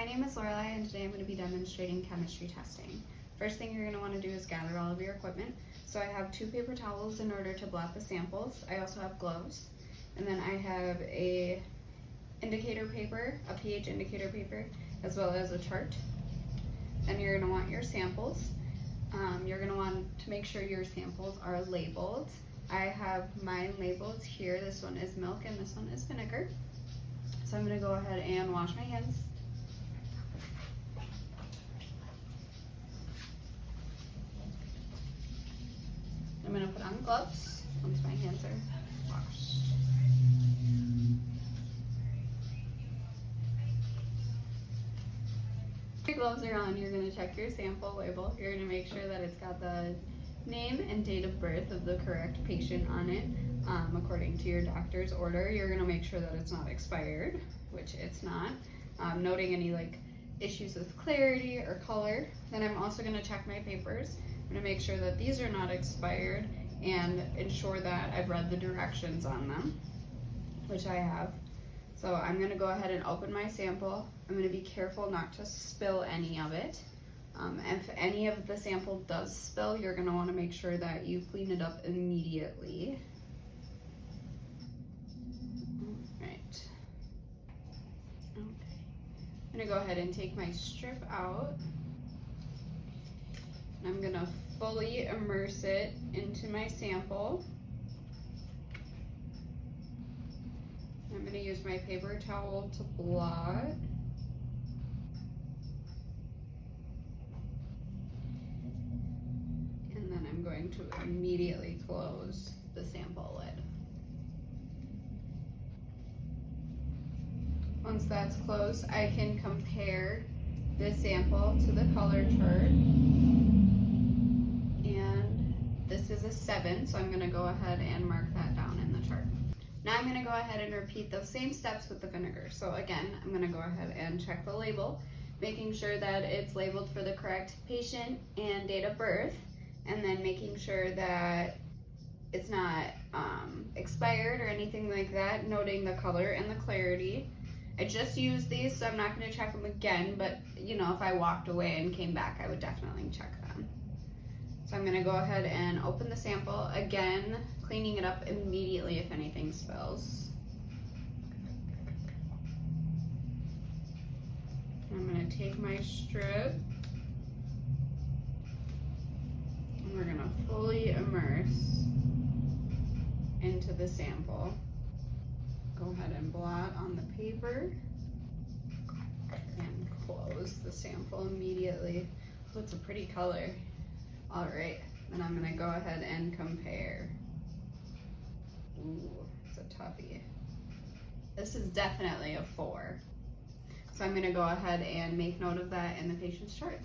My name is Lorelai, and today I'm going to be demonstrating chemistry testing. First thing you're going to want to do is gather all of your equipment. So I have 2 paper towels in order to blot the samples. I also have gloves, and then I have a indicator paper, a pH indicator paper, as well as a chart. Then you're going to want your samples. You're going to want to make sure your samples are labeled. I have mine labeled here. This one is milk and this one is vinegar. So I'm going to go ahead and wash my hands. I'm going to put on gloves once my hands are washed. Your gloves are on, you're going to check your sample label. You're going to make sure that it's got the name and date of birth of the correct patient on it according to your doctor's order. You're going to make sure that it's not expired, which it's not. Noting any issues with clarity or color. Then I'm also going to check my papers. I'm going to make sure that these are not expired and ensure that I've read the directions on them, which I have. So I'm going to go ahead and open my sample. I'm going to be careful not to spill any of it. If any of the sample does spill, you're going to want to make sure that you clean it up immediately. Alright. Okay. I'm going to go ahead and take my strip out. I'm going to fully immerse it into my sample. I'm going to use my paper towel to blot. And then I'm going to immediately close the sample lid. Once that's closed, I can compare this sample to the color chart. And this is a 7, so I'm going to go ahead and mark that down in the chart. Now I'm going to go ahead and repeat those same steps with the vinegar. So again, I'm going to go ahead and check the label, making sure that it's labeled for the correct patient and date of birth, and then making sure that it's not expired or anything like that, noting the color and the clarity. I just used these, so I'm not going to check them again, but if I walked away and came back, I would definitely check them. So I'm going to go ahead and open the sample, again, cleaning it up immediately if anything spills. I'm going to take my strip, and we're going to fully immerse into the sample. Go ahead and blot on the paper and close the sample immediately. Oh, it's a pretty color. All right, then I'm gonna go ahead and compare. Ooh, it's a toughie. This is definitely a 4. So I'm gonna go ahead and make note of that in the patient's chart.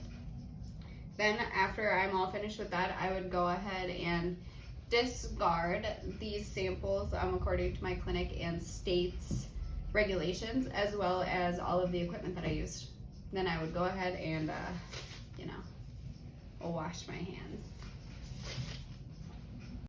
Then after I'm all finished with that, I would go ahead and discard these samples according to my clinic and state's regulations, as well as all of the equipment that I used. Then I would go ahead and, wash my hands.